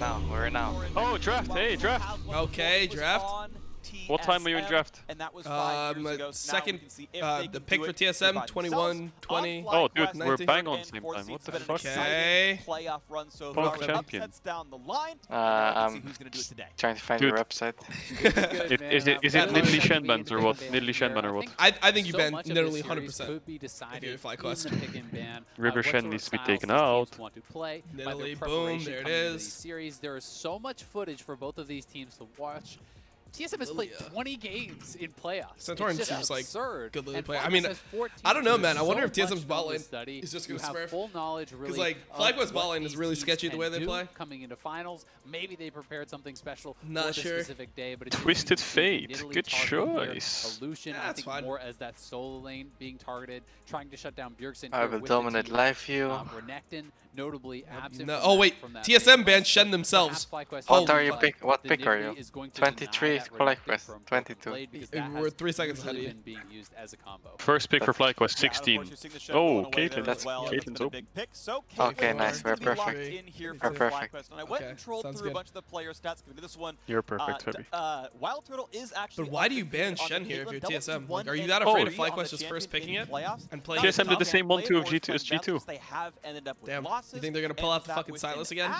now. We're now. Oh, draft. Hey, draft. Okay, draft. What time were you in draft? Second, the pick for TSM, 21, 20. Oh, dude, we're 19. bang on the same time. What the fuck? Okay. Fuck champion. I'm trying to find your website. Is it Nidalee Shenban or what? Nidalee Shenban or what? I think you ban Nidalee 100%. If you're FlyQuest. River Shen needs to be taken out. Nidalee, boom, there it is. There is so much footage for both of these teams to watch. TSM has played 20 games in playoffs. Santorin seems like absurd. good lead player. I mean, I don't know, man. I wonder if TSM's bot lane is just going to smurf. Because, like, FlyQuest bot lane is really sketchy the way they play. Coming into finals, maybe they prepared something special Not for sure. this specific day. But it's Twisted Fate. Good choice. Illusion, I think more as that solo lane being targeted, trying to shut down Bjergsen. IWDominate live view. Renekton, notably absent. No, oh wait, TSM banned Shen themselves. What are you pick? What pick are you? 23 FlyQuest, 22. We're 3 seconds ahead of you. First pick for FlyQuest, 16. Oh, Caitlyn. That's Caitlin's open. Okay, nice. We're perfect. We're perfect. Okay, sounds good. You're perfect, Heavy. But why do you ban Shen here if you're TSM? Like, are you that afraid of FlyQuest just first picking it and playing TSM did the top? same 1-2 of G2 as G2. Damn, you think they're gonna pull out the fucking Silas again?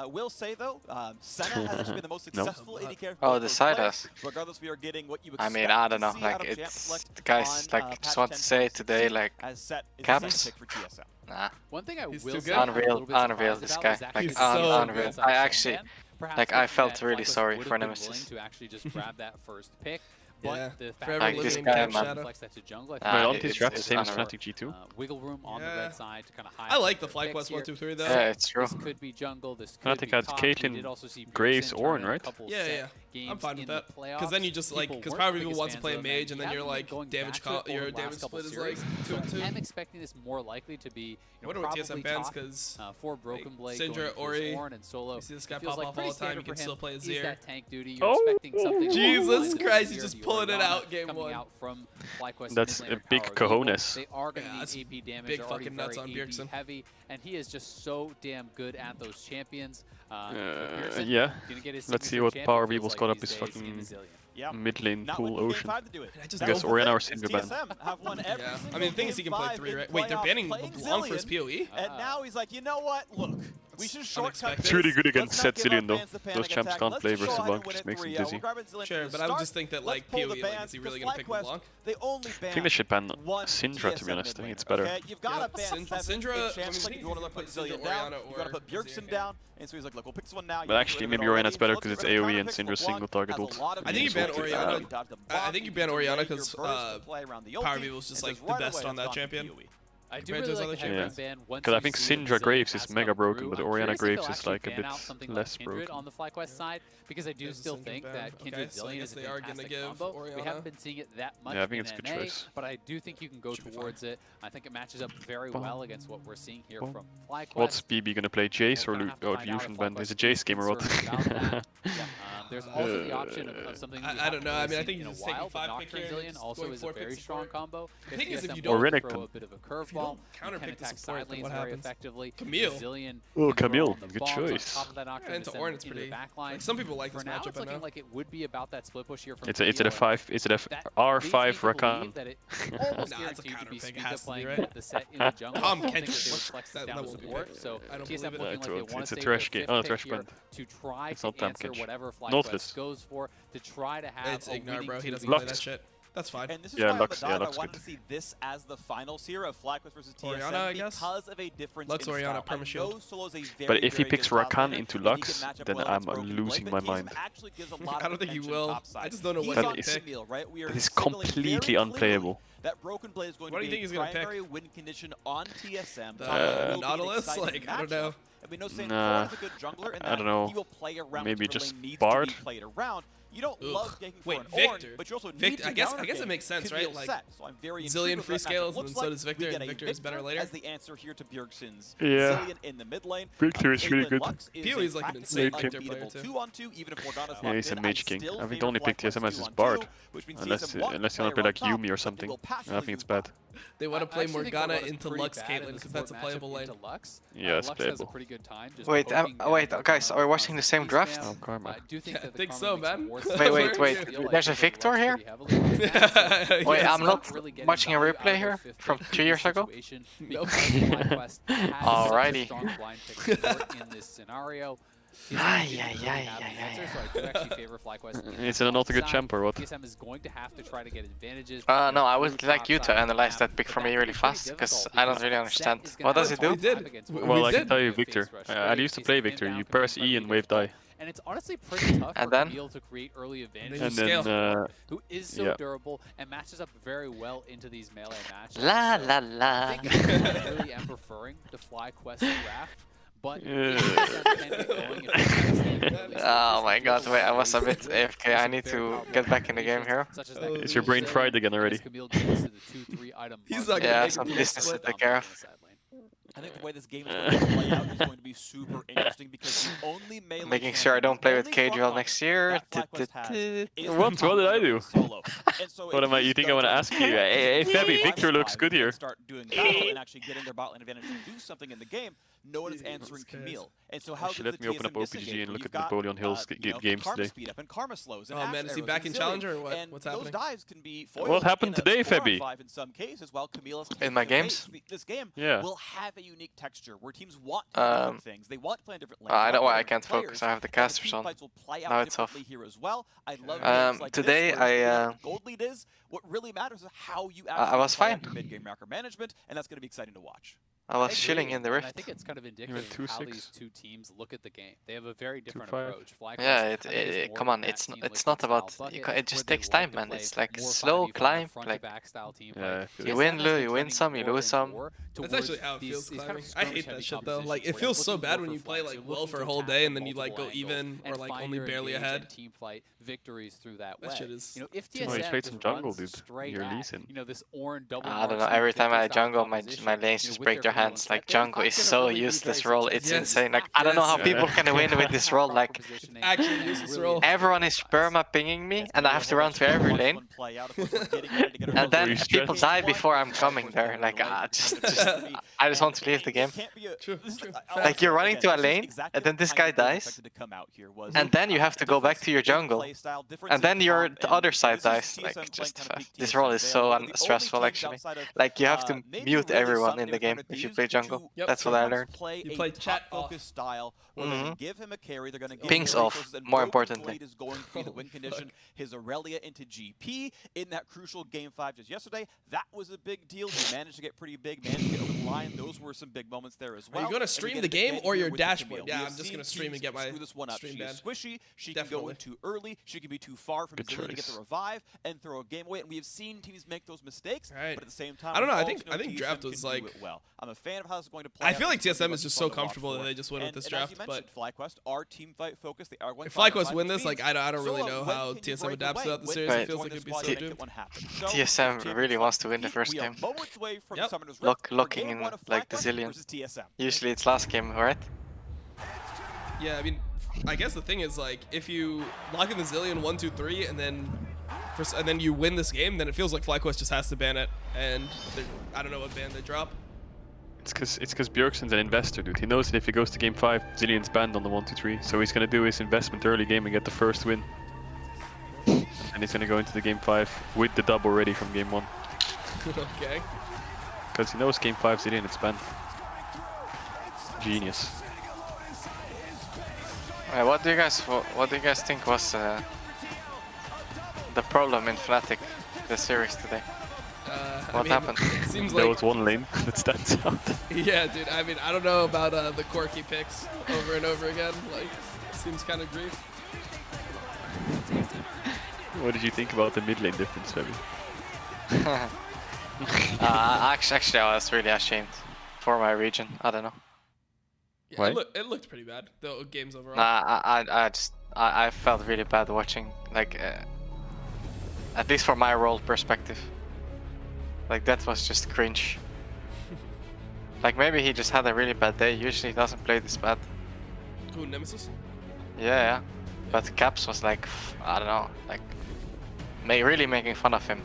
Will say though, Senna has actually been the most successful AD carry. Oh, the Silas. Regardless, we are getting what you I mean, I don't know. Like, it's the guys like just want to say today, like, caps. Nah. One thing I will too say good. Unreal, this guy. Like, He's so unreal. good. I actually, like, I felt really sorry for Nemesis. to actually just grab that first pick. Yeah, But the fact forever Like, living this in guy, Camp man. Shadow. that to jungle, Wait, aren't these it's- drafts the it's same as unreal. Fnatic G2? wiggle room on the red side to kind of hide. I like the some picks FlyQuest here. 1, 2, 3 though. Yeah, it's true. This could be jungle. This I could think be that's top. Caitlyn, We did also see Grace, Bjergsen Ornn, turn in a right? couple Yeah, set yeah. games I'm fine with in the that. playoffs. Because then you just like, People because weren't power the people biggest wants to fans play of him, mage, and then he you're hasn't like been going damage back to it your over the damage last couple split is like series. 2 and 2. I am expecting this more likely to be I wonder what TSM probably bans top, because for Broken Blade, Syndra, going Ori, Ornn and Solo. you see this guy It feels pop like off pretty all the time. You standard can for still him. play Is Azir. that tank duty? You're Oh, expecting something along the Jesus lines of Christ, he's Azir, just the pulling it Orianna out game coming 1. out from FlyQuest That's mid a laner big power level. cojones. They are going Yeah, to that's need AP damage. big They're already fucking nuts very on AP Bjergsen. heavy, and he is just so damn good at those champions. Yeah. Let's see what power Weevil's got up his fucking mid lane pool ocean. I just I guess don't- Orianna or Syndra ban. Yeah. I mean, the thing is, he can play 3, right? Wait, they're banning LeBlanc for his PoE? And now he's like, you know what? Look, we should shortcut It's really good against Set Let's not Zillion give though. up fans the Those panic champs attack. can't Let's play just show versus how to LeBlanc, win just in makes them 3. dizzy. We're grabbing Zillion Sure, from but the I would start. just think that Let's like pull PoE, the like, ban is he because really gonna pick FlyQuest, LeBlanc? they only I think they should ban Syndra, to be honest. I think it's better. Okay, you've got to ban Syndra, champs. I mean, Like, you want to put Syndra, Zillion down, Orianna, you got to put or Bjergsen Azir. down, and so he's like, look, we'll pick this one now. But actually, maybe Orianna's better because it's AoE and Syndra's single target ult. I think you ban Orianna. I think you ban Orianna because Power Weevil's just like the best on that champion. I do compared to really his like other Hybrid champions. Ban once Because I you think see that Syndra Zillion Graves has is come mega broken, through. but I'm Orianna curious if Graves they'll is actually like a ban bit out something like less Kindred broken. on the FlyQuest side, because I do There's a still Syndra think ban. that Kindred Okay, so I Zillion guess is a they are gonna fantastic give combo. We Orianna. haven't been seeing it that much Yeah, I think in it's a good NA, choice. but I do think you can go Should be towards it. I think it matches up very well against what we're seeing here from FlyQuest. What's BB gonna play? Jace We'll kinda have to or find out Fusion if ban? FlyQuest Is it Jace game or what? concerned about that. There's also the option of something that we I don't haven't know. I really mean, I seen think in a he's taking while, but 5 pick Nocturne here and Zillion just also going is a 4 pick very strong support. combo. The thing is, if you TSM don't- will Or throw Renekton. a bit of a If you curveball, don't you counter can pick the attack support, side then lanes what very happens? effectively. Camille. Zillion Oh, can throw Camille, on the good bombs on choice. top of that Nocturne into to send Ornn, it's into pretty. the back line. Like, some people like For this now, matchup. it's I looking know. like it would be about that split push here from It's a Camille, F5. It's an that R5 leads me to Rakan. believe that it almost Nah, it's a guaranteed to counter be pick. It Speed has up to be, playing right? the set in the jungle. Tom I don't think Kent. that they would flex this That down won't be support, picked. so I don't TSM believe it. looking like they want It's to a stay trash with game. their Oh, fifth trash pick here band. to try It's to not answer Damkage. whatever Northless. FlyQuest goes for, to try to have It's a ignore, winning bro. He doesn't 2v1. play that shit. That's fine. And this is Yeah, why Lux- on yeah, the dot, Lux I wanted good. to see this as the finals here of FlyQuest versus TSM Orianna, I guess? because of a difference Lux, in Orianna, style. I perma-shield. know Solo's a very, But if he very picks good top Rakan laner, into and he can Lux, match up then well I'm against Broken losing Blade, my but TSM mind. actually gives a lot I don't of think he attention will. topside. I just don't know He's what on he'll pick. Camille, right? We are It is signaling completely very unplayable. clearly that Broken Blade is going What do to you be think he's a gonna pick? primary win condition on TSM. The Top lane will be an Nautilus? exciting Like, I don't know. matchup. I mean, no saying Nah, Thorn's a good jungler, and I that don't know. he will play around Maybe whichever just lane needs Bard? to be played around. You don't love taking for an Victor. Ornn, but you also need Victor, to I guess it makes sense, right? Like, so I'm very Zillion free scales, and looks so does Victor, and Victor is better later. As the answer here to Bjergsen's Yeah. Zillion in the mid lane. Victor is really good. Pio is like an insane Victor player too. 2-on-2, even if Morgana's Yeah, he's a mage king. I think the only pick TSM has is Bard. Unless you want to play like Yuumi or something. I think it's bad. They want to play Morgana into Lux Caitlyn because that's a playable lane. Yeah, it's playable. Wait, guys, are we watching the same draft? Oh, Karma. I think so, man. Wait. There's a Victor here? Wait, I'm not watching a replay here from 2 years ago? Alrighty. Is it not a good champ or what? TSM is going to have to try to get advantages. No, I would like you to analyze that pick for me really fast, because I don't really understand. What does it do? We did. Well, I can tell you, Victor. I used to play Victor. You press E and wave die. And it's honestly pretty tough for Camille to create early advantages. And then, who is so durable and matches up very well into these melee matches. La la la. I think I really am preferring the FlyQuest draft. But oh my god, wait, I was a bit AFK. I need to get back in the game here. Is your brain fried again already? He's not yeah, some business to take care of. I think the way this game is going to play out is going to be super interesting because the only melee making sure I don't play with KGL next year. What did I do? What am I? You think I want to ask you? Hey, Febby, Victor looks good here. Start doing battle and actually getting their bot lane advantage and do something in the game. No one is answering Camille. And so how let me open up OPGG and look at Napoleon Hill's games today. Oh man, is he back in Challenger or what? What's happening? What happened today, Febby? In my games? This game will have a unique texture where teams want to do different things. They want to play on different lanes. I know why I can't focus. I have the casters on. Now it's off. Today what really matters is how you I was fine. Mid-game macro management, and that's going to be exciting to watch. I was chilling in the rift. I think it's kind of indicative of how these two teams look at the game. They have a very different 2-5. approach. Yeah, come on, it's not about. It just takes time, man. It's like slow climb. Like you win some, you lose some. That's actually how it feels climbing. I hate that shit though. Like it feels so bad when you play like well for a whole day and then you like go even or like only barely ahead. Team fight victories through that way. That shit is. You know, if TSM you played some jungle, dude. You're leasing. You know, this Ornn double. I don't know. Every time I jungle, my lanes just break their hands. Like jungle is so useless role. It's insane. Like I don't know how people can win with this role. Like actually useless role. Everyone is perma pinging me, and I have to run to every lane. And then people die before I'm coming there. Like I just want to leave the game. Like you're running to a lane, and then this guy dies, and then you have to go back to your jungle, and then the other side dies. Like just this role is so stressful actually. Like you have to mute everyone in the game if you play jungle. That's what I learned. You play chat focused style. Where they're going to give him a carry. They're going to give pings him off. More importantly, is going to be the win condition. His Aurelia into GP in that crucial game 5 just yesterday. That was a big deal. He managed to get pretty big. Managed to get over the line. Those were some big moments there as well. Are you going to stream the game or your dashboard? Yeah, I'm just going to stream and get my stream banned. Squishy. She can go in too early. She can be too far from Zillion to get the revive and throw a game away. And we have seen teams make those mistakes. But at the same time, I don't know. I think draft was like. I'm a fan of how this is going to play. I feel like TSM is just so comfortable that they just win with this draft. But FlyQuest are team fight focused. They are going. If FlyQuest win this, like I don't really know how TSM adapts throughout the series. It feels like it'd be so doomed. TSM really wants to win the first game. Locking in like the Zillion. Usually it's last game, right? Yeah, I mean, I guess the thing is like if you lock in the Zillion 1, 2, 3, and then you win this game, then it feels like FlyQuest just has to ban it, and I don't know what ban they drop. It's because Bjergsen's an investor, dude. He knows that if he goes to game 5, Zillion's banned on the 1, 2, 3. So he's gonna do his investment early game and get the first win. And he's gonna go into the game 5 with the double ready from game 1. Okay. Because he knows game 5 Zillion, it's banned. Genius. What do you guys think was the problem in Fnatic the series today? What happened? It seems there like was one lane that stands out. Yeah, dude. I mean, I don't know about the quirky picks over and over again. Like, it seems kind of grief. What did you think about the mid lane difference, Febby? Actually, I was really ashamed for my region. I don't know. Yeah, Why? it looked pretty bad. The games overall. Nah, I felt really bad watching. Like, at least from my role perspective. Like that was just cringe. Like maybe he just had a really bad day. Usually he doesn't play this bad. Who, Nemesis? Yeah. But Caps was like, I don't know, like really making fun of him.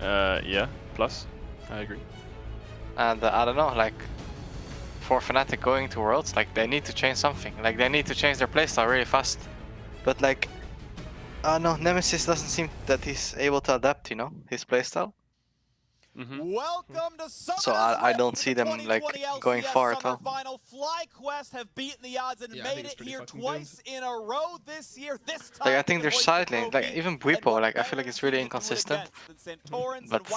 Yeah. Plus, I agree. And I don't know, like for Fnatic going to Worlds, like they need to change something. Like they need to change their playstyle really fast. But like, no, Nemesis doesn't seem that he's able to adapt, you know, his playstyle. Welcome to So I don't see them like going far at all. Final. FlyQuest have beaten the odds and made it here twice in a row this year. This time, like I think their side lane, like even Bwipo, like I feel like it's really inconsistent. But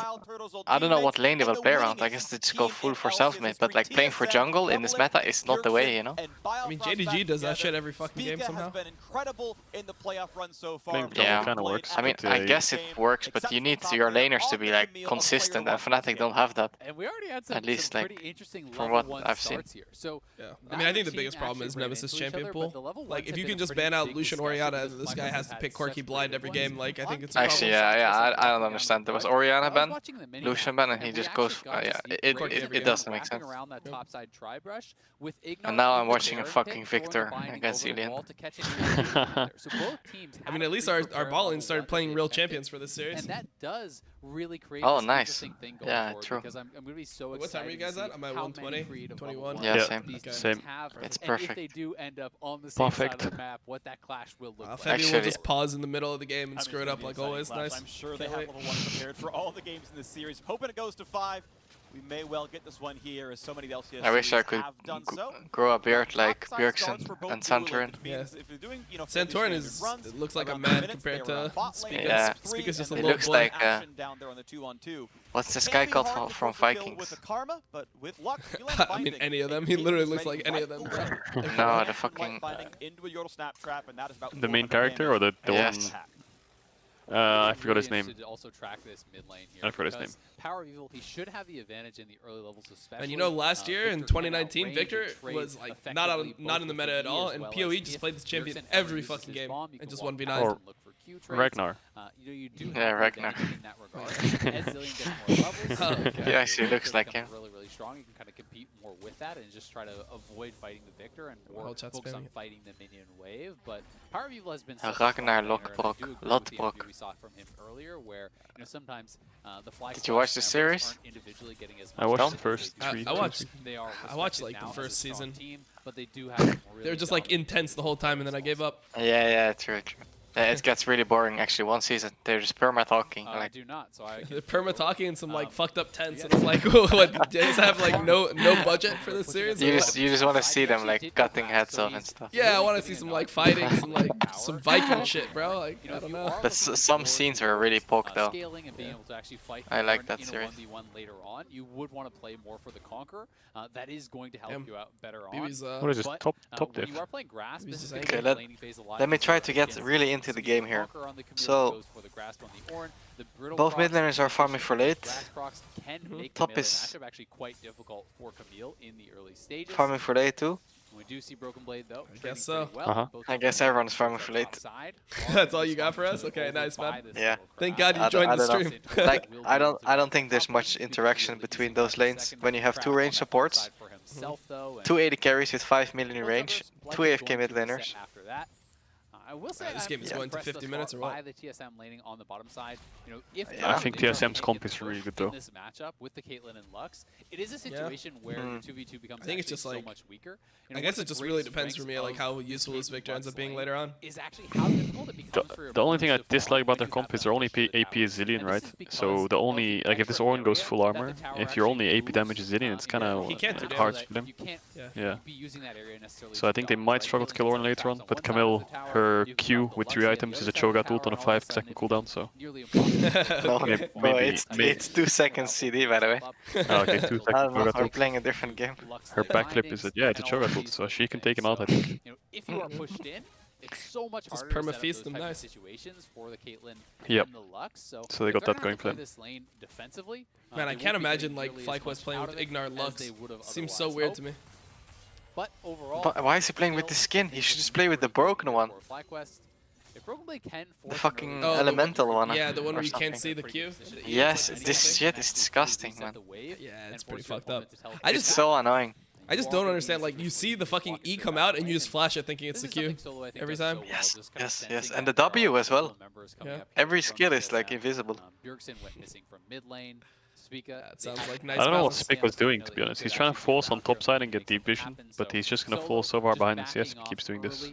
I don't know what lane they will play around. I guess they just go full for self-made. But like playing for jungle in this meta is not the way, you know. I mean, JDG does that shit every fucking game somehow. Yeah, kind of works. I mean, I guess it works, but you need your laners to be like consistent, and Fnatic don't have that. And we already had some, At least, some like, pretty interesting from level what 1 I've seen. starts here. So Yeah, I mean, I think the biggest problem is Nemesis champion pool. Like, if you can just ban out Lucian Oriana and this guy has to pick Corki blind every game, like, I think it's Actually, I don't understand. There was Oriana ban, Lucian ban, and he just goes. It doesn't make sense. And now I'm watching a fucking Victor against Julian. I mean, at least our ballin started playing real champions for this series. And that does really create Oh, this nice. interesting thing going Yeah, forward, true. because I'm going to be so excited. What time are you guys at? I'm at 120, 21. Yeah, these same. teams Same. have, It's and perfect. if they do end up on the same side of Perfect. the map, what that clash will look like. Febby will Actually- just pause in the middle of the game and screw it up like always. Nice. I'm sure they have level 1 prepared for all the games in this series. Hoping it goes to 5. We may well get this one here, as so many LCS I wish I series could have done so. grow a beard like Top side Bjergsen starts for both and duo, like, Santorin. which means if you're doing, you know, Santorin fairly is, standard runs, it looks like a around man minutes, compared they're to around bot lane, Speaker's. Yeah. Speaker's just a It little looks boy. like action down there on the 2-on-2. What's this Can guy be called hard to from force the kill Vikings? With the karma, but with luck, you land I mean, finding any of them. a He team literally is looks ready like any of right them. away. No, And the fucking. finding into a Yordle snap trap, and that is about The main 400 character or damage. the Yes. one? I forgot his Really name. interested to also track this mid lane here, I forgot his name. because Power of Evil, he should have the advantage in the early levels, especially. And you know, last year in Victor can 2019, outrange Victor and trade was like effectively not in the both meta with at all, as and well PoE as just if played this champion Bjergsen every uses fucking his game bomb, you and can just walk 1v9. out Or and look for Q trades. Ragnar. You know, you do Yeah, have the Ragnar. advantage in that regard. As Zillion gets more levels, Okay. He actually looks like him. really, really strong. You can kind of compete more with that and just try to avoid fighting the Victor and more Well, chat focus on spamming. fighting the minion wave. But Power of Evil has been such a Ragnar strong laner, and I Lockbrock. do agree with the Lockbrock. interview we saw from him earlier, where you know sometimes the fly. Did you watch the members series? aren't individually getting as I much watched the first as they three. do. I watched- They are I watched, respected like, the now as first a strong season. team, but they do have They were just like intense the whole time, and then I gave up. Yeah, true. It gets really boring actually. One season, they're just perma talking. I Like, do not. So I They're perma talking in some like Um, fucked up tents, and it's like, what? They just have like no budget for this series. you or just what? want to see them like cutting heads off and stuff. Yeah, I want to see some like fighting, some Viking shit, bro. Like, I don't know. But some scenes were really poked though. Scaling and being able to actually fight I like in that a series. 1v1 later on, you would want to play more for the Conqueror. That is going to help Damn. you out better on. BB's What is this? But, Top when diff. you are playing Grasp, He's this is just gonna angry. be laning phase alive Let me try against to get the really into the game here. Conqueror on the Camille So, goes for the Grasp on the Ornn. The Brittle both Procs mid laners are farming for late. Grass Procs can make Top the melee is- matchup actually quite difficult for Camille in the early stages. Farming for late too. We do see Broken Blade though. I trading guess so. pretty well. Uh-huh. Both I guess of them everyone's on farming the for late. top side. That's all you got for us? Okay, nice, man. Yeah. Thank God you I joined the don't know. stream. Like, I don't think there's much interaction between those lanes when you have two range supports, two AD carries with 5 million in range, two AFK mid laners. I will say This I'm game is going to impressed 50 thus minutes far or what? by the TSM laning on the bottom side. You know, if Yeah. I think they TSM's can't comp get is the really push good, though. in this matchup with the Caitlyn and Lux, it is a situation where your 2v2 becomes I think it's actually just so like- much weaker. You I know, guess one of it the just great really depends for me, like strengths how of useful the this Victor ends up being lane later on. is actually how difficult it becomes for your The only thing I opponents to dislike farm about their when you comp have is they're only that push to the AP is tower. Zillion, And right? this is because So the of only, the like if this extra Ornn goes area full that armor, the tower if you're only actually AP damage moves, Zillion, it's kind of He can't do hard damage. for them. You can't Yeah. be using that area necessarily. So I think they might struggle to kill Ornn later on, but Camille, her Q with 3 items is a Cho'Gath ult on a 5-second cooldown, so... No, Okay, no, maybe- it's 2 seconds CD by the way. Oh, okay, 2 I seconds don't know, Cho'Gath we're ult. playing a different game. Her backflip is, yeah, it's a Cho'Gath ult, so she can take him out, I think. You know, if you are pushed in, it's so much Just harder to set up perma-feast those them, type of nice. situations for the Caitlyn Yep. and the Lux. So they if got they're that gonna going have to for play them. this lane defensively, Man, they I won't can't be imagine getting like nearly as FlyQuest much playing out with of it Ignar as Lux. they would have Seems so otherwise weird hoped. to me. But overall, But why is he playing with the skin? He should just play with the broken one. FlyQuest, if Broken Blade can force The an fucking early Oh, the elemental one. Yeah, the one or where you can't something. see the Q. Yes, It's like this anything. shit is disgusting, man. Yeah, it's pretty fucked up. I It's just so annoying. I just don't understand, like, you see the fucking E come out and you just flash it thinking it's the Q every time. Yes, yes, yes. And the W as well. Yeah. Every skill is like invisible. Bjergsen went missing from mid lane. Spica, That sounds like nice I don't know what balance. Spick was doing, to be honest. He's trying to force on top side and get deep vision, but he's just gonna fall so far behind the CS if he keeps doing this.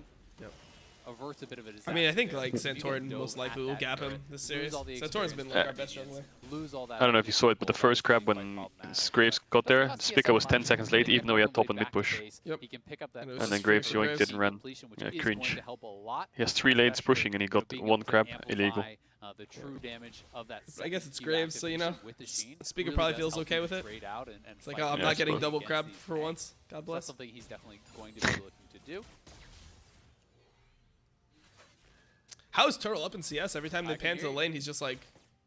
Averts a bit of a I mean, I think disaster like there. If you Santorin get most dove likely at will that gap him turret, this series. lose all the Santorin's been experience, like our best jungler. lose all that I don't know if you saw it, but the first grab when Graves got there, Spica was 10 seconds late, even though he had top and mid push. Yep. He can pick up that And it was And then just Graves free for yoinked Graves. it and ran. completion, which Yeah, is cringe. going to help a lot, He has 3 lanes especially, pushing and he you know, got being 1 able to crab amplify, illegal. The true damage of that I guess it's second Graves, so you know, activation with the Sheen Speaker really probably does feels help okay him with it. trade out and It's like, fight oh, I'm Yeah, not I getting suppose. double against crab these for tanks. once. God So that's bless. something he's definitely going to be looking to do. How is Turtle up in CS? Every time they pan to the lane, he's just like,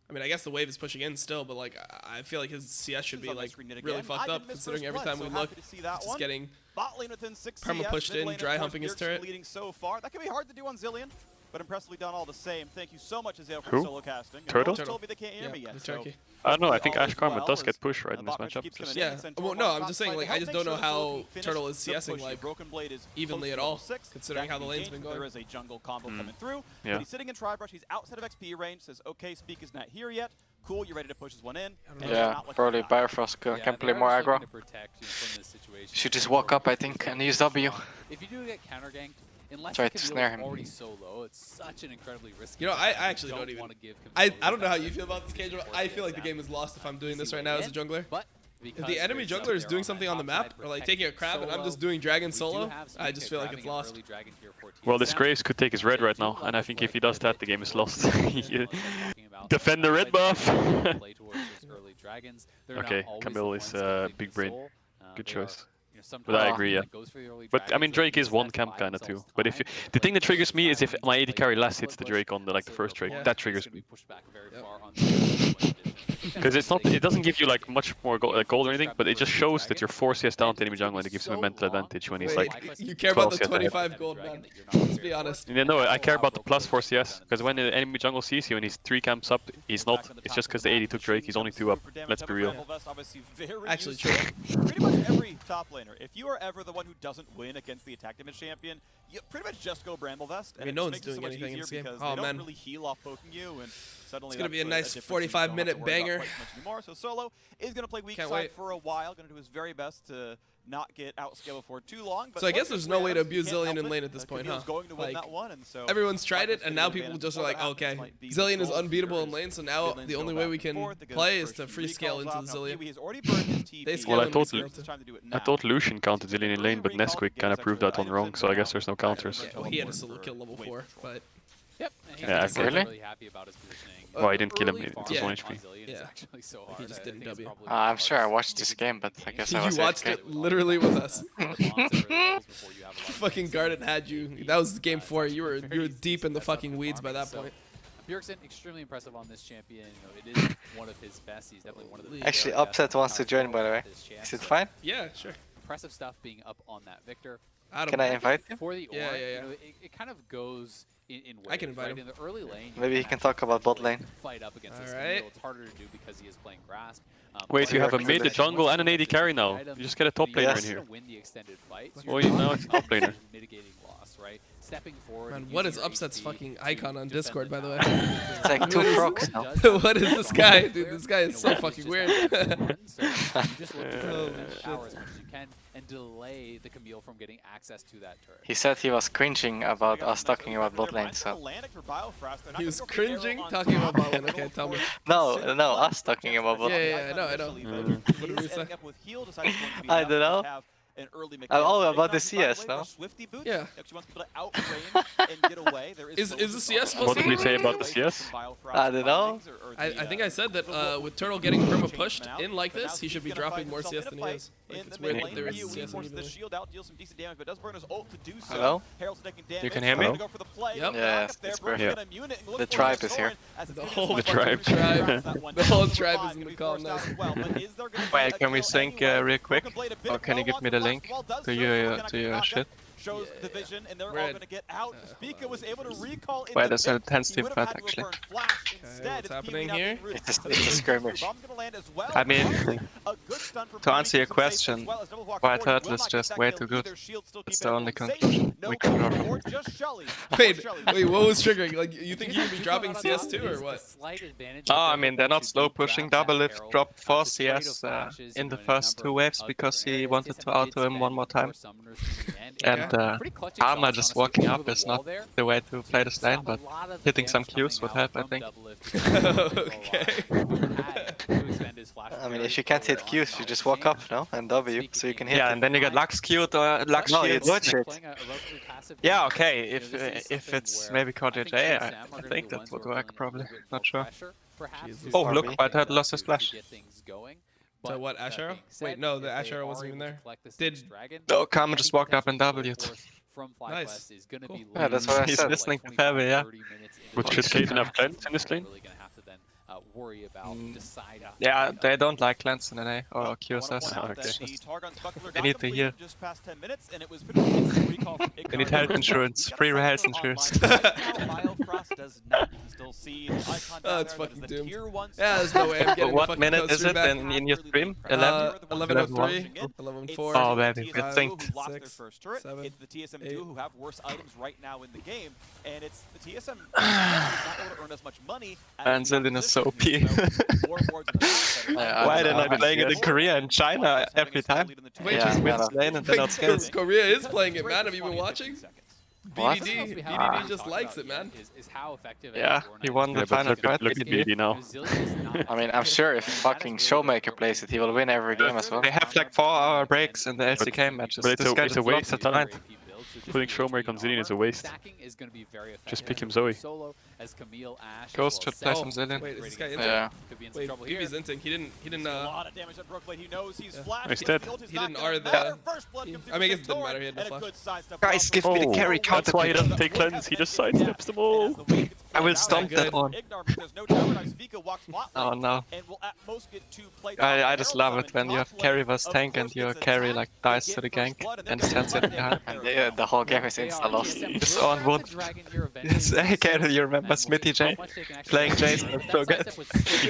I mean, I guess the wave is pushing in still, but like, I feel like his CS should be like really fucked up considering every time we look, it's getting Bot lane within 6 perma CS, pushed mid in, lane, dry of course, humping his Bjergsen turret. leading so far. That can be hard to do on Zilean, but impressively done all the same. Thank you so much, Azale, for Who? solo casting. And Turtle? no one's told me they can't hear me Yeah, yet, the so turkey. I don't know, I think all Ash is Karma well does as get pushed right the in this bot matchup. keeps coming Just- in, Yeah, and Centaur well, no, on I'm the just top saying, side like, to I help just make don't know sure how Soul can Turtle is finish the CSing push. like Broken Blade is evenly at close to all, level 6. considering That how the can be lane's gained. been There going. is a jungle combo coming through. Yeah. But he's sitting in Tri-Brush. He's outside of XP range. Says, okay, Speak is not here yet. Cool, you're ready to push this one in. And it's Yeah, not looking probably good. Bifrost can play more aggro. Should just walk up, I think, and use W. If you do get counter ganked, unless Try the to Camille snare is him. already so low, it's such an incredibly risky. You know, I path. actually You don't even- wanna give I Camille don't know how that you feel about this cage, but I feel like the game is lost if I'm doing this right now as a jungler. But If the enemy jungler is doing something on the map, or like taking a crab and I'm just doing dragon solo, I just feel like it's lost. Well, this Graves could take his red right now, and I think if he does that, the game is lost. Defend the red buff! Okay, Camille is big brain. Good choice. But I agree, yeah. But I mean, Drake is one camp kinda too. But if you, the thing that triggers me is if my AD carry last hits the Drake on the like the first Drake, that triggers me. Because it's not, it doesn't give you like much more gold or anything, but it just shows that you're 4 CS down to enemy jungle and it gives him a mental advantage when he's Wait, like. you care about the 12 CS ahead. 25 gold, man. Let's be honest. Yeah, no, I care about the plus 4 CS, because when the enemy jungle sees you and he's 3 camps up, he's not. It's just because the AD took Drake, he's only 2 up. Let's be real. Actually, true. Pretty much every top laner, if you are ever the one who doesn't win against the attack damage champion, you pretty much just go Bramble Vest. I mean, no one's doing anything in this game. Because Oh, they man. don't really heal off poking you, and suddenly It's gonna be a that's nice difference, and you don't have to 45-minute worry about banger. quite so much anymore. So Solo is going to play weak Can't side wait. for a while, going to do his very best to not get outscaled before too long. But So I guess look, there's no way to Adams, abuse you can't Zilean help in it. lane at this point, Camille's huh? going to win Like, that one, and so everyone's tried it, Flyquest and now taking people advantage just are of like, what okay, happens might be the Zilean is goal unbeatable in here. lane, so now Villains the go only back way we and can forth. It goes play is first to to free scale into recalls the off. Now, Zilean. Kiwi has already burned his TP. They scale Well, I and we thought- scale It's too. time to do it I now. thought Lucian counted Zilean in lane, but Nesquik kinda proved that one wrong, so I guess there's no counters. Yeah, well, he had a solo kill level 4, but Yep. And he's Yeah, just okay. really happy about his positioning. Well, he didn't kill him, Early it was farm 1 on HP. Zilean is Yeah. actually so He hard. just I didn't think it's W. probably I'm the sure I hardest watched this game game, but I guess you I was watched AFK. it literally with us. Fucking Fucking Garden had you. That was game 4. You were deep in the fucking weeds by that point. Bjergsen, extremely impressive on this champion. You know, it is one of his best. He's definitely one of the Actually, very Upset best wants to join, by the way. this champ, Is it so fine? Yeah, sure. Impressive stuff being up on that Victor. Adam, Can I invite him? For the Yeah, Ornn, yeah, you know, it kind of goes in waves. I can invite right? him. In the early lane, you Maybe he can talk about bot lane. Fight up against this Alright. Camille. It's harder to do because he is playing Grasp. Wait, but you have a Once mid, a you jungle, and an AD carry now. You just get a top laner in Yes. here. Win the extended fight. So Oh, you're now not it's top laner. mitigating loss, right? Stepping forward. Man, and what using is your Upset's HP fucking to icon on defend Discord, by the way? It's like 2 frogs now. What is this guy? Dude, this guy is so fucking weird. You just look to defend the tower as much as you can and delay the Camille from getting access to that turret. He said he was cringing about us talking about bot lane, so... He was cringing talking about bot lane. Okay, tell me. No, us talking about bot Yeah, lane. yeah, I know. What did we say? I don't know. Oh, about the CS, no? Yeah. Is the CS supposed What did we say about the CS? I don't know. I think I said that with Turtle getting perma pushed in like this, he should be dropping more CS than he is. in the weird mid that lane. there is PoE TSM forces the usually. shield out, deals some decent damage, but does burn his ult to do so. Hello? Herald's taking damage. You can hear me? Gonna go for the play. Yep. Yes, There, it's Brook's perfect. gonna immune it and look The for tribe his is here. sword as The it's whole gonna fucking be tribe. that one. The whole Down tribe five, is in gonna the be forced calm out as well, but is there gonna be Wait, a can we kill sync anyway? real quick? Broken Blade a bit Or of can you follow give on me to the Flash link Wall, does to so, your so can I shit? shows the vision, and they're all Red. gonna get out. Spica was able to recall in Wait, the there's a pit. tense He team would have fight had to have actually. burned Flash instead. what's It's happening PV now here? being rooted. It's a skirmish. Bomb's gonna land as well. I mean, Honestly, a good stun from to PV answer your keeps him safe as question, well as Double Walk White forward. He Turtle will is not just get way that too kill good. either. Shield still It's keeping the only everyone safe. conclusion No we can draw. or just Shelly. Wait, Shelly. wait, what was triggering? Like, you think you'd be dropping CS2 or what? Oh, I mean, they're not slow pushing. Double lift dropped 4 CS in the first 2 waves because he wanted to auto him one more time. And Armor just walking up is not the way to play this lane, but hitting some Qs would help, I think. Okay. I mean, if you can't hit Qs, you just walk up, no? And W, so you can hit Yeah, it. and then you get Lux Q'd or Lux No, you shields. dodge it. Yeah, okay, if it's maybe called JJ, I think that would work probably. Not sure. Oh, look, White Turtle lost his flash. So what, Ash Arrow? Wait, no, the Ash Arrow wasn't even there. Did... Oh, Karma just walked up and W'd. Nice. Cool. Yeah, that's what I He's said. listening to Fabby, yeah. Would should Cleveland have cleanse in this lane? Yeah, they don't like cleanse in NA or QSS. They need to heal. They need health insurance, free health insurance. Oh, it's fucking doomed. Yeah, there's no way I'm getting What fucking minute code is stream it back. in your stream? 11? 11:03, 11:04. Oh, baby, we think. 6, 7, It's the TSM 8. who have worse items right now in the game, and it's the TSM who's not able to earn as much money. And Zillion is so OP. I Why they're don't not know. playing it in Korea and China every time? Wait, Yeah, Just I wins know. lane and then outscales. Korea is playing it, man. Have you been watching? What? BDD just likes it, man. Yeah, he won the Yeah, but final, look right? at BD now. I mean, I'm sure if fucking Showmaker plays it, he will win every game as well. They have like 4-hour breaks in the LCK matches. But This guy it's a just waste lost of his mind. talent. Putting Showmaker on Zillion is a waste. Just pick him Zoe. Ghost should play Oh, some Zillion. wait, is this guy in Yeah. Wait, BB's inting. He didn't, a lot of damage on Brookblade. He knows he's flashed. He's dead. He didn't R the... I mean, I guess it didn't matter. He had no flash. Guys, give me the carry counter That's why he pick. doesn't take cleanse, he just sidesteps them all. I will stomp that one. Oh no. I just love it when you have carry vs tank and your carry like dies to the gank and stands it behind. And the whole game is insta-lost. It's on wood. Yes, okay, you remember Smithy J? Playing Jason and so good.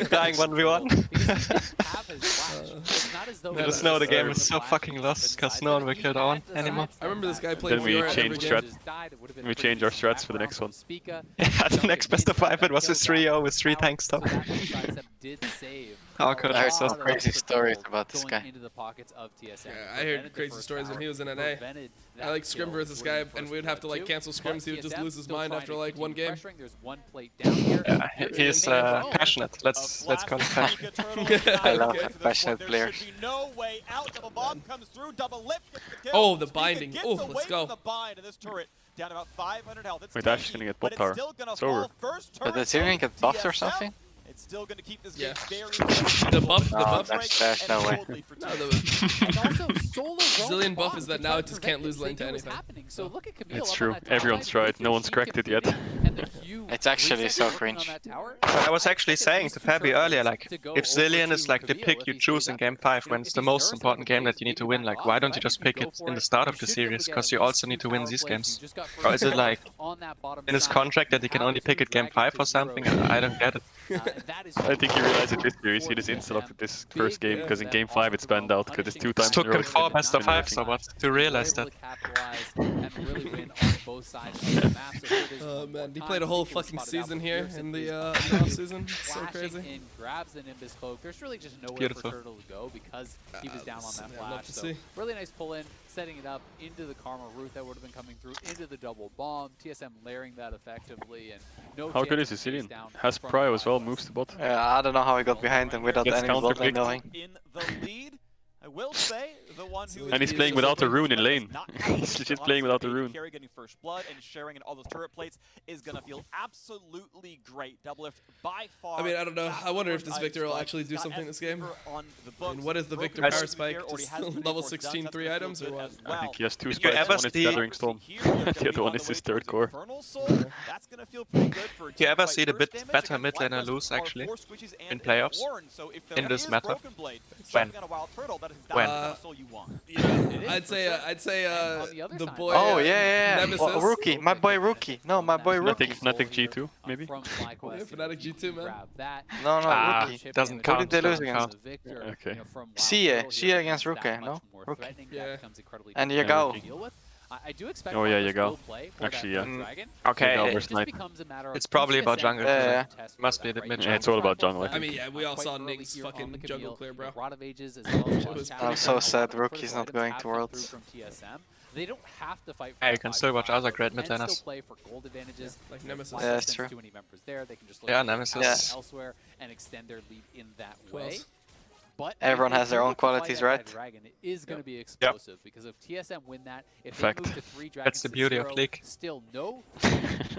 Dying 1v1. You just know the game is so fucking lost because no one will kill the on anymore. I remember this guy playing Then we Fiora every change game. strats. We change our strats for the next one. Yeah, the next best of 5 it was with 3-0 with 3 tanks top. Oh god, I heard so some crazy stories about this guy. Yeah, I heard crazy stories when he was in NA. I like scrim versus this guy, and we would have to like cancel scrims. He would just lose his mind after like one game. Yeah, he's passionate. Let's call him passionate. I love passionate players. Oh, the binding. Oh, let's go. Wait, Dash is gonna get bot tower. It's over. But does he get buffed or something? It's still going to keep this Yeah. game very The buff, the Oh, buff. there's no way. No, the Zillion buff is that now it just can't lose lane to anything. It's true. Everyone's tried. No one's cracked it yet. It's actually so cringe. I was actually saying to Fabby earlier, like, if Zillion is like the pick you choose in game 5 when it's the most important game that you need to win, like, why don't you just pick it in the start of the series? Because you also need to win these games. Or is it like in his contract that he can only pick it game 5 or something? I don't get it. I think he realized it this series. He just insta-locked this first game because in game 5 it spanned out because it's 2 times. It took in a row him 4 it's best of been 5 working. so what to realize that. Oh man, he played a whole fucking season here in the off season. So crazy. There's really just nowhere Beautiful. for Turtle to go because he was down on that I'd love flash. to So see. really nice pull in, setting it up into the Karma route that would have been coming through into the double bomb. TSM layering that effectively and no. How good is Sicilian? Has Prio as well, moves to bot. I don't know how he got behind him without Gets any counter bot lane picked. knowing. in the lead. I will say the one who And he's playing without a rune in lane. He's legit playing without a rune. Carry getting first blood and sharing in all those turret plates is gonna feel absolutely great. Doublelift by far. I mean, I don't know. I wonder if this Victor will actually do something this game. And what is the Victor power spike? Just level 16 3 items or what? I think he has 2 spikes. One is Gathering Storm. The other one is his third core. Do you ever see the bit better mid laner lose actually in playoffs in this meta? When? Yeah, I'd say the boy. Oh yeah. Nemesis. Oh, Rookie, my boy Rookie. No, my boy Rookie. Fnatic G2 maybe. Yeah, Fnatic G2 man. No, Rookie. Doesn't Who count. did they lose Doesn't against? count. Okay. Sia against Rookie, no? Rookie. Yeah. And Yagao. I do expect Oh yeah, Marcus Yagao. will play for Actually, that yeah. Dragon. Okay, Yagao It versus just Knight. becomes a matter of It's probably about TSM jungle. Yeah. test Must for be the that, mid right? Yeah, it's all about jungle, I I mean, think. yeah, we all Quite saw early Ning's here on fucking the jungle Camille, clear, bro. Rod of Ages as well as It was Lost I'm so Tower. sad A lot of Rookie's critical not items going have to come Worlds. through from TSM. They don't have to fight for Hey, you that can 5-5, still watch other great they mid can laners. still play for gold advantages. Like If Nemesis. Flash Yeah, that's sends true. too many members there, they can just look Yeah, to Nemesis. Yeah. elsewhere and extend their lead in that Who way. else? But Everyone if they has their do own look to fight qualities, that right? Dragon, it is going to be explosive because if TSM win that, if Fact. they move to 3 dragons That's the beauty to of 0, League. still no team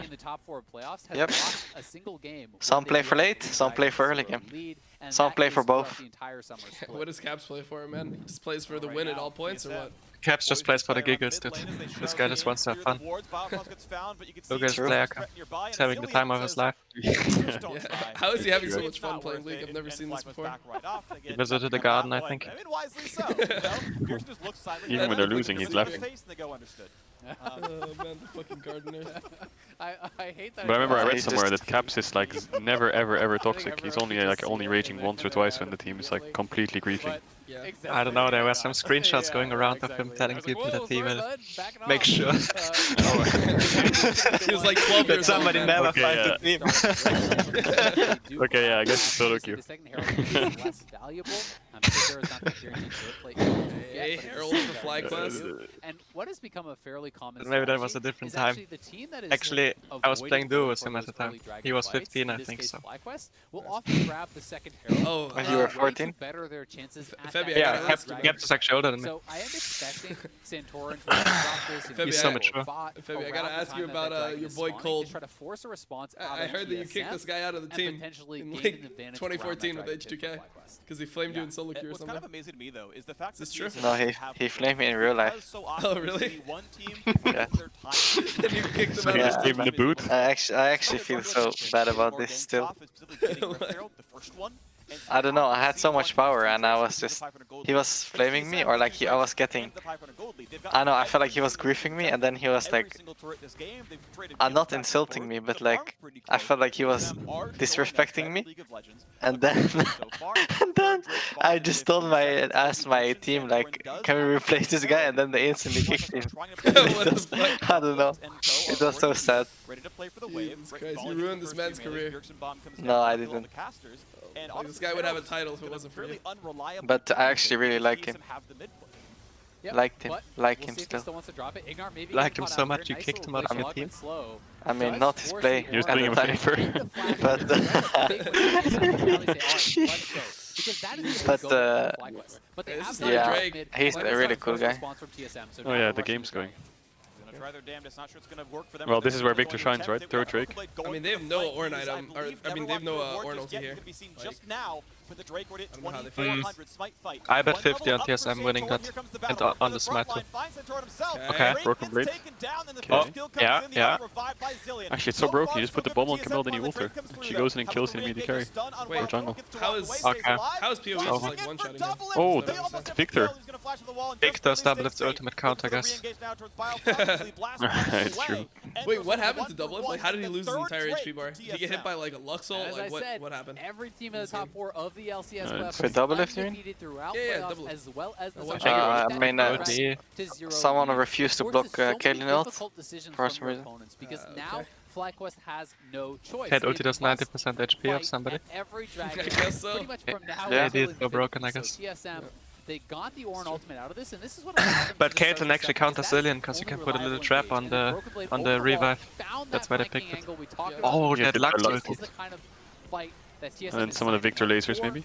in the top 4 of playoffs has Yep. lost a single game. when Some they play get for a late, 3 some play for early dragons to game. 0 lead, and Some that play is for throughout both. the entire summer split. What does Caps play for, man? He just plays for the Right win at now, all points or TSM. what? Caps just plays for the giggles, dude. This guy just wants to have fun. Look at his player cam. He's having the time of his life. Yeah. How is he having so much fun playing League? I've never seen this before. He visited the garden, I think. Even when they're losing, he's laughing. Oh man, the fucking gardener. I hate that. But I remember I read He's somewhere just- that Caps is like never ever toxic. He's only only raging once or twice when the team is like completely griefing. Yeah. I don't know, there were some screenshots going around of him telling people that he will make sure He was like 12 that years somebody old, man. never Okay, finds yeah. the team. Okay, yeah, I guess it's solo queue. The second herald is less valuable because there is not the guaranteed turret plate. Hey, Herald for FlyQuest. And what has become a fairly common But maybe that was strategy a different is time. actually the team that is Actually, I was avoiding playing duo going with for him at the those time. early dragon He was fights, 15, in I this think case so. FlyQuest will often grab the second herald. Oh, When you were way to 14? better their chances at Febby, that I Yeah, gotta dragon ask you fight. about- Caps is actually older than me. So I am expecting Santorin to drop this. Febby, He's so mature. Febby, I gotta ask you about your boy Cold. To try to force a response out I of heard that you kicked TSM this guy out of the and team potentially in gained like an advantage 2014 around with that dragon pick H2K for FlyQuest. because he flamed you in solo queue or What's kind something. of amazing to me though is the fact Is this that true? TSM No, have he flamed me in real life. because so often Oh, we really? see one team Yeah. their time And you kicked him So out he of just the gave team. him the boot? I actually feel so bad about this still. I don't know, I had so much power and I was just... He was flaming me or like I was getting... I know, I felt like he was griefing me and then he was like... not insulting me, but like... I felt like he was disrespecting me. And then... and then I just asked my team like, can we replace this guy? And then they instantly kicked him. What the fuck? I don't know. It was so sad. Jesus Christ, you ruined this man's career. No, I didn't. Like, this guy would have a title if it wasn't for you. But I actually really like him. Yep, Liked him. but Like we'll him see if he still. still wants to drop it. Ignar maybe Liked getting him caught so out much here. you Nice kicked little him out of glitch the up team. and slow. I mean, Does not his force play the He was at doing the him a time. favor. Take the flag But- and now they say, "All right, let's go." Because that is But, the goal for FlyQuest. But they this have is not yeah, Drake. mid- he's a FlyQuest really got cool first guy. response from TSM, so Oh now yeah, we're the rushing game's Dragon. going. Try their damnedest. Not sure it's gonna work for them. Well, this is where Victor shines, right? Third Drake. I mean, they have no Ornn item, or I mean, they have no Ornn ulti here. Just now, but the Drake were at I don't know how they 2400 smite fight. I bet One 50 on level up for TSM winning Santorin. that. Here comes the And battle on for the front smite line. Finds Santorin himself. Okay. Drake Broken gets blade. taken down, and the Okay. first kill comes Yeah, in. The yeah. other revived by Zillion. Actually, it's so broken. far, You just put the for bomb on TSM, Camille, then you the ult her. Drake comes She through. goes in and kills However, the immediate Rivera carry. gets stun on Wait, Wild jungle. gets to How Wild is- Waste, Okay. stays alive. How is POE Flashing just like in one for shotting him? double lift. Oh, They that's almost have Victor. He's gonna flash to the wall and Victor just barely established stays ultimate safe. count, I Looks guess. to re-engage now towards Bio, obviously blast from It's away. true. And Wait, goes what for happened to one double for up? Like, how did he one. lose his The entire third HP bar? Drake Did he get hit by like a Luxol? As Like, I said, what happened? every team in the top 4 of the LCS For playoffs double lift, you mean? undefeated throughout Yeah, yeah, playoffs double lift. as well as the One summer. shot. I mean, someone refused to block Caitlyn ult for some reason. Because Okay. now FlyQuest has no choice. Head They ulti does must 90% HP of fight somebody. at every dragon. I guess so. Pretty much from now Yeah, until it is so broken, I infinity. guess. So TSM, they got the Ornn ultimate out of this, and this is what allowed them But to start Caitlyn the actually second, counters that's Zillion, 'cause you only can put a little reliable trap engage. on And the- Broken Blade on the overall revive. found That's that why they flanking picked it. angle we talked Yeah. about. Oh, Yeah, yeah, the luck luck ulti. This is the kind of fight that TSM And is some of the signing Victor up lasers, for. maybe.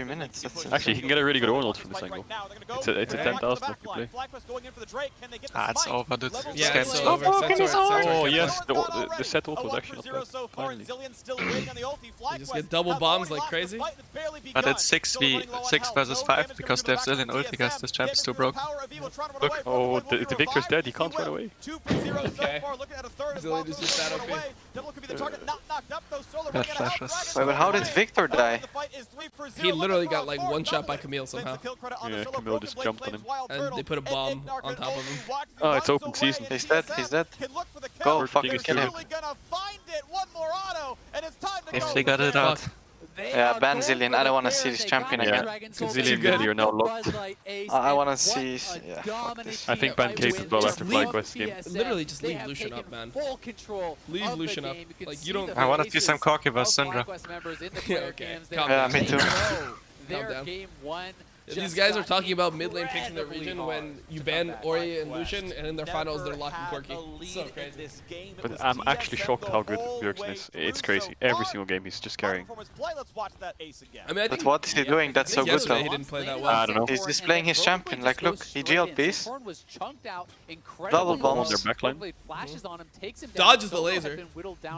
3 minutes. That's Actually, he can get a really good Arnold from this angle. It's a 10,000 if you play. It's over, dude. Yeah, it's Scans. over. Oh yes, the set ult was actually not bad. Finally. You just get double bombs like crazy. But But it's 6 versus 5 because they have Zillion ulti, guys. This champ is too broke. Look, oh, the Victor's dead. He can't run away. Okay. Zillion is just that OP. Bad flashes. Wait, but how did Victor die? He literally got like one shot by Camille somehow. Yeah, Camille just jumped on him. And they put a bomb on top of him. Oh, it's open season. He's dead, he's dead. Go, fucking kill him. If they got it out. Yeah, ban Zillion. I don't want to see this champion again. Zillion really are now locked. I want to see... Yeah, fuck this. I think ban Kate as well after FlyQuest game. Literally just leave Lucian up, man. Leave Lucian up. Like, you don't... I want to see some Corki versus Syndra. Okay, calm Yeah, down. me too. Calm down. These guys are talking about mid lane picks in their region when you ban Ori and Lucian, and in their finals they're locking Corki. It's so crazy. But I'm actually shocked how good Bjergsen is. It's crazy. Every single game he's just carrying. I mean, I But think what is he doing that's so good yesterday though? he didn't play that I well. don't know. He's displaying his champion. Like, look, he GL'd peace. Double bombs. On their backline. Dodges the laser.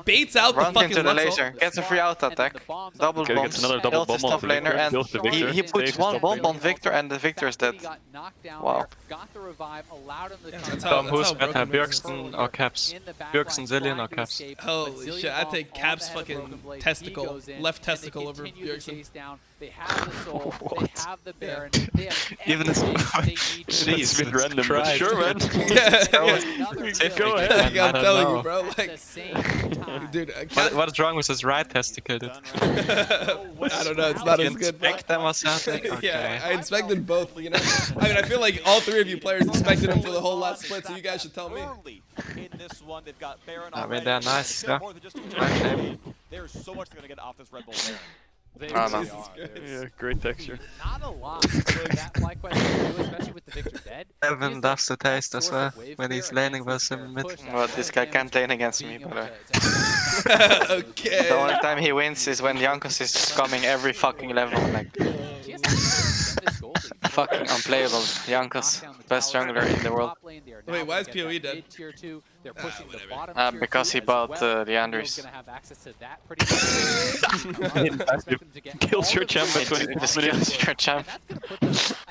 Baits out the Runs fucking into the Lux laser. ult. Gets a free auto attack. Double Okay, bombs. gets another double Kills his bomb top on the laner Victor, and kills the Victor, he puts saves one his top bomb on Victor and the Victor is dead. Wow. That's Tom, who's how better, broken it is. Bjergsen or Caps? Bjergsen, Zillion or Caps? Holy shit, I take Cap's fucking testicle, left testicle over Bjergsen. They have the soul, they have the Baron, they have Even this everything they need. It's a bit random, but Christ. sure, man. Go ahead. I I'm don't telling know. you, bro. At the Like, same time. dude, What is wrong with his right testicle, dude? I don't know. It's not as good. Inspect them or something? Okay. Yeah, I inspected both. You know, I mean, I feel like all three of you players inspected him for the whole last split, so you guys should tell me. I mean, they're nice, yeah. There's so much they're gonna get off this Red Bull Baron. I don't know. Yeah, great texture. Not a lot. That FlyQuest can do, especially with the Victor dead. Evan loves the taste as well when he's laning versus him mid. Well, this guy can't lane against me, but Okay. the only time he wins is when Jankos is just coming every fucking level. Like, fucking unplayable. Jankos, best jungler in the world. Wait, why is PoE dead? Because he bought the Andrews. Kills your champ at 20 It just kills your champ.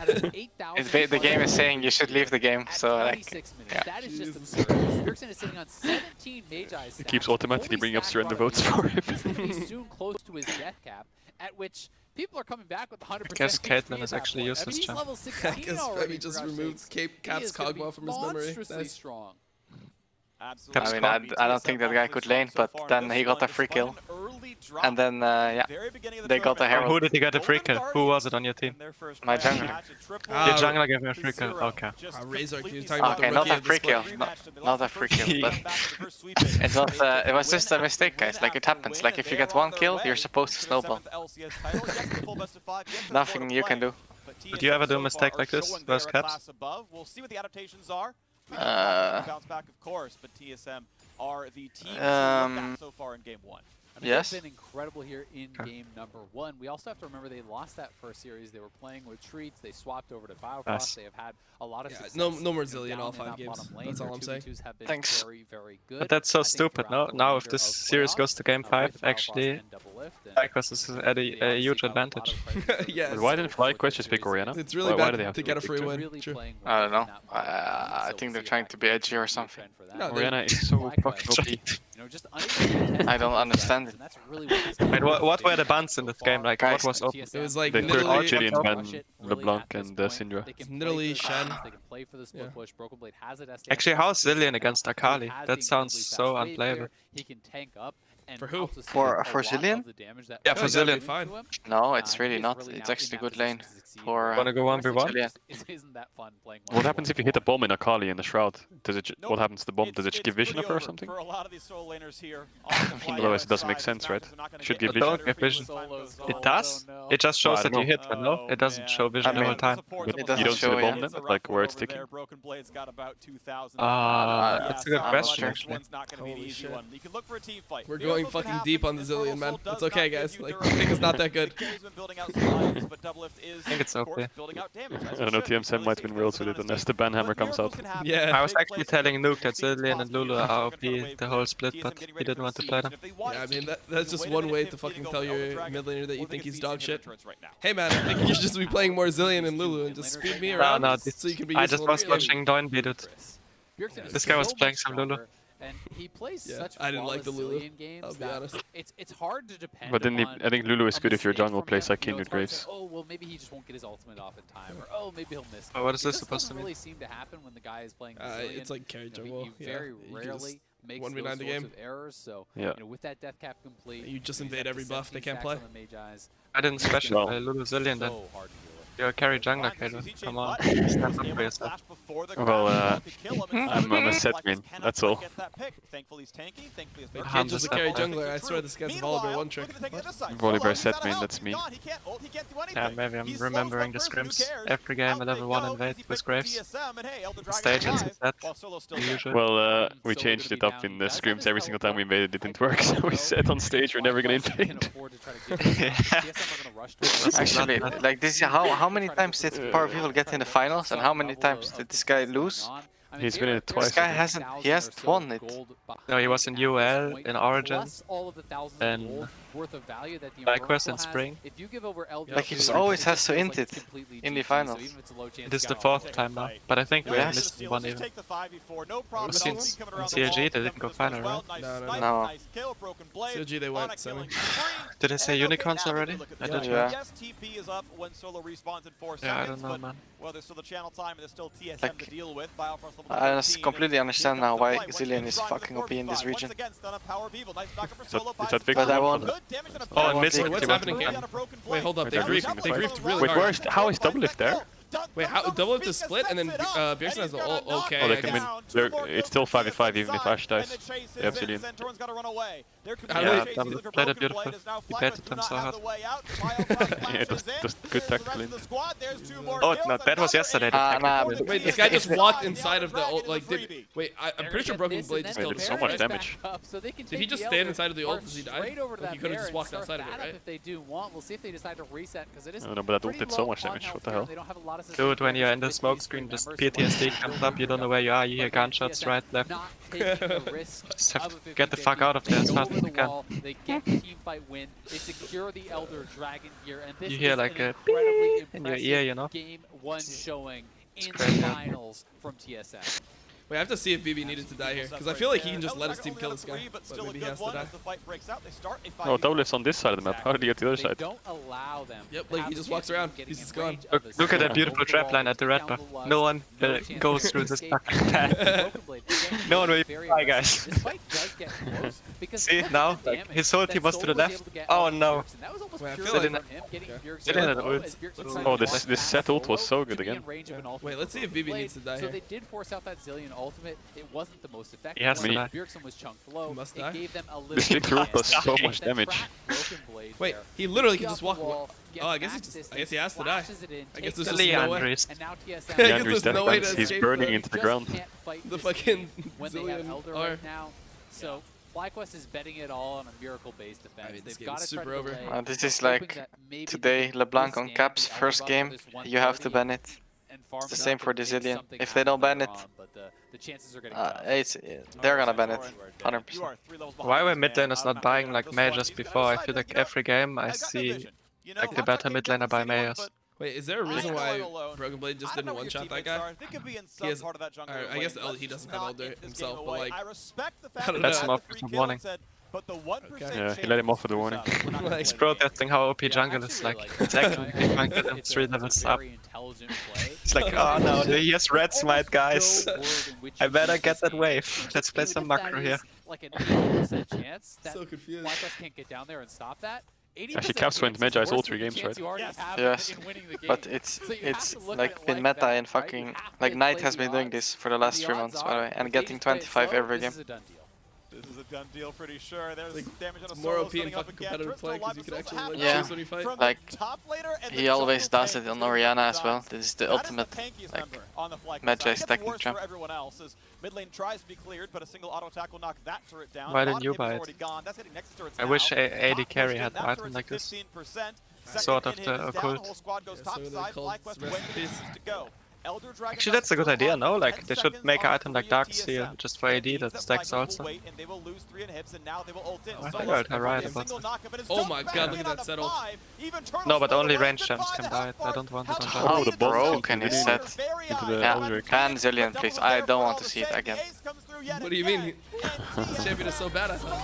The game is saying you should leave the game, so like, yeah. That is just absurd. Bjergsen is sitting on 17 Magi It keeps automatically bringing up surrender votes for him. He's going to be soon close to his death cap, at which people are coming back with 100%. I guess HP Caitlyn at is that actually point. I mean, useless he's champ. level I 16 guess already, Femi just for God's removed sakes. Cap's He is gonna be Kog'Maw from his memory. monstrously That's strong. I mean, I don't think that guy could lane, but then he got a free kill. And then, yeah, they got a And herald. who did he get a free kill? Who was it on your team? My jungler. Your jungler gave him a free kill. Okay. Razor, he was talking about Okay, the not rookie a of the free split. kill. Not a free kill, but it's not, it was just a mistake, guys. Like, it happens. Like, if you get one kill, you're supposed to snowball. Nothing you can do. Did you ever do a mistake like this versus Caps? We'll see what the adaptations are. We can bounce back, of course, but TSM are the team that so far in game one. I mean, Yes. they've been incredible here in game number one. We also have to remember they lost that first series. They were playing with treats. They swapped over to Biofrost. Nice. They have had a lot of success. no more you know, Zillion down all in 5 that games. bottom lane. That's all Their I'm saying. 2v2s have been Thanks. very, very good. But that's so I think stupid, no? throughout the Now if remainder this of series goes to game playoffs, 5, with actually, Biofrost and Doublelift, and FlyQuest is at they a obviously huge got a lot advantage. of credit Yes. But why didn't FlyQuest just pick Orianna? It's really Why do bad they have to to get a pick free Victor? win. really True. playing I don't know. in that part. I So think we'll they're see trying if to that be can edgy or be a something. trend for that. No, Orianna is so fucking OP. You know, just unable to I don't understand it. and that's really what this Wait, game what is were the based bans in this game? Like, Guys, what was open? It was like They third literally, Jillian ban Really LeBlanc at this and point, Syndra. they can play Literally for the Shen. balance, they can play for the split Yeah. push. Broken Blade has it as the Actually, extra how's speed Zillion now, against so he Akali? has That the sounds incredibly so fast wave unplayable. clear. He can tank up and For who? also see For a lot Zillion? of the damage that Yeah, for that'd be Zillion. fine. to him. No, it's He really is not. really It's now actually in good that lane. position to succeed. For Wanna go 1v1? Zillion. Isn't that fun playing What happens if you hit a 1v1? bomb in Akali in the Shroud? Does it? Nope. What happens to the bomb? Does it It's give vision pretty up or over something? for a lot of these solo laners here on the fly Otherwise it doesn't side. make sense, right? Sometimes they're not gonna Should get give any vision. better Don't give vision. Solos, It oh, does? no. It just shows I that don't you hit, but no, it doesn't show vision I mean, every time. It doesn't You don't see show the ya. bomb then, like where it's ticking? Broken Blade's got about 2,000. That's a good I'm question, not actually. One's not gonna be the Holy easy shit. one. You can look for a team fight. We're Here's going what's gonna fucking happen. deep on the Infernal Zillion, man. Soul does It's okay, not give guys. you Like, direct I think it's not that good. He has been building out some lines, but Doublelift is I think it's okay. I don't know, TSM might win Worlds with it unless the banhammer comes out. Yeah. I was actually telling Nuke that Zillion and Lulu are OP the whole split, but he didn't want to play them. Yeah, I mean, that's just one way to fucking tell your mid laner that you think he's dog shit. Hey man, I think you should just be playing more Zillion and Lulu and just speed me around so you can be I useful. just was watching Doinby, dude. This guy was playing some Lulu. And he plays Yeah, such I didn't like the Lulu, Zillion games I'll be honest. It's hard to depend But then upon I think Lulu is a good if your mistake jungle from plays him. like You know, Kindred it's hard to say, Graves. oh, well, maybe he just won't get his ultimate off in time, or oh, maybe he'll miss. What is this It supposed to doesn't mean? really seem to happen when the guy is playing Zillion. It's like carry jungle. He very rarely makes 1v9 those the sorts game. of errors. So Yeah. with that death cap complete, You just invade every buff they can't play. I didn't special play Lulu Zillion then. So hard to deal with. You're a carry jungler, Kaden. Come on, stand up for yourself. Well, I'm a set main, that's all. Can't just a carry jungler, I swear this guy's a Volibear one trick. Volibear set main, that's me. Yeah, maybe I'm remembering the scrims. Every game a level 1 invade with Graves. Stages is that usual. Well, we changed it up in the scrims every single time we invaded, it didn't work, so we said on stage we're never gonna invade. Actually, like this, how many times did Power People get in the finals, and how many times did this guy lose? He's winning it twice. This guy he hasn't won it. No, he was in UL, in Origins, and FlyQuest in Spring. Like he just always has to int it in the finals. It is the 4th time now, but I think we missed one even. Since in CLG they didn't go final, right? No. CLG they went semi. Did I say unicorns already? I did. Yeah. Yeah, I don't know, man. Well, there's still the channel time and there's still TSM Like, to deal with. I completely understand now why Zillion is fucking OP in this region. It's at But I won't. Oh, and What's mid happening here? Wait, hold up, they griefed really Wait, hard. how is double lift there? Wait, how double lift is split and then Bjergsen has the ult. Okay. Oh, they I can guess. win. It's still 5v5 even if Ash dies. They have Zillion. Yeah, double played it beautifully. He baited them so hard. Yeah, just good tactical. Oh, no, that was yesterday. The Nah, technical win. Wait, this guy just walked inside of the ult. Like, wait, I'm pretty sure Broken Blade just Wait, killed did him. so much damage. Did he just stand inside of the ult as he died? Like, he could have just walked outside of it, right? If they do want, we'll see if they decide to reset because it is. No, but that ult did so much damage. What the hell? Dude, when you're in the smoke screen, just PTSD comes up, you don't know where you are, you hear gunshots right, left. Just have to get the fuck out of there as fast as you can. They get the team fight win. They secure the Elder Dragon here, and this You hear is like an a incredibly in your ear, you know? Game 1 showing in the crazy. finals from TSM. Wait, I have to see if BB needed to die here, because I feel like he can just let his team kill this guy, but maybe he has to die. Oh, double lift's on this side of the map. How did he get to the other They side? don't allow them. Yep, like he just walks around. He's just gone. Look at that beautiful trap line at the red buff. No one goes through this fucking path. No one will die, guys. See, now, like, his whole team was to the left. Oh no. Wait, I feel Zillion like... Zillion had ult. Oh, this set ult was so good again. Wait, let's see if BB needs to die So here. they did force out that Zillion ultimate. It wasn't the most effective. He has to one. die. Bjergsen was chunked low. He must It die. gave them a little This bit Victor ult of does so time. much That damage. trapped Broken Blade Wait, there. he literally can Off just the walk. wall, Oh, I gets guess back he distance, has to die. flashes it in, I guess takes there's it just no away, way. Leandris. and now TSM I guess Leandris there's no death way to bounce. He's escape burning the- into the just ground. can't fight The this fucking game when they have Zillion Elder are. right now. So FlyQuest is betting it all on a miracle-based defense. I mean, this They've game got is to try super to over. delay. This They're is hoping like that maybe today, they LeBlanc on withstand Caps, the first Alpha game, this you have to 130 ban it. and farm It's the it same up for and the make Zillion. something If they happen don't ban later it, on, but the chances are getting tough. they're gonna ban it, 100%. Why were mid laners not buying like majors before? I feel like every game I see like the better mid laner buy majors. Wait, is there a reason why Broken Blade just didn't one-shot that guy? He has, I guess he doesn't have Elder himself, but like, I don't That's know. more for some warning. Yeah, he let him off with a warning. Like, He's protesting how OP jungle is like. It's actually jungle and 3 levels up. It's like, oh no, he has red smite, guys. I better get that wave. Let's play some macro here. Like an 80% chance that So confused. FlyQuest can't get down there and stop that. Actually, Caps went Magi's all 3 games, right? Yes, but it's like been meta in fucking like Knight has been doing this for the last 3 months, by the way, and getting 25 every game. This is a done deal, pretty sure. There's Like, damage on a it's more solo OP in setting up fucking again. competitive play because you can actually like Yeah. choose when you fight. From Like, the top laner and he the always jungle does it tank on is Orianna as down. well. This is the That is ultimate tankiest like member on the FlyQuest Magi side. It gets stacking worse trap. for everyone else as mid lane tries to be cleared, but a single auto attack will knock that turret down. Why didn't Bottom you inhibitors buy it? already gone. That's hitting next turrets I now. wish AD Top carry push had in, that item turret's like this. 15%. Sword of the Occult. So they called recipes. Actually, that's a good idea, no? Like, they should make an item like Dark Seal, just for AD that stacks also. I think I'll try right about that. Oh my god, look at that settle. No, but only range gems can buy it. I don't want it on top. How the bomb broken can is really that? into the Yeah, Aldrich. ban Zillion, please. I don't want to see it again. What do you mean? Champion is so bad, I thought.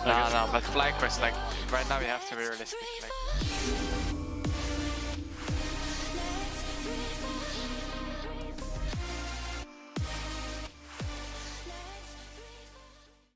No, but FlyQuest, like, right now we have to be realistic. Like,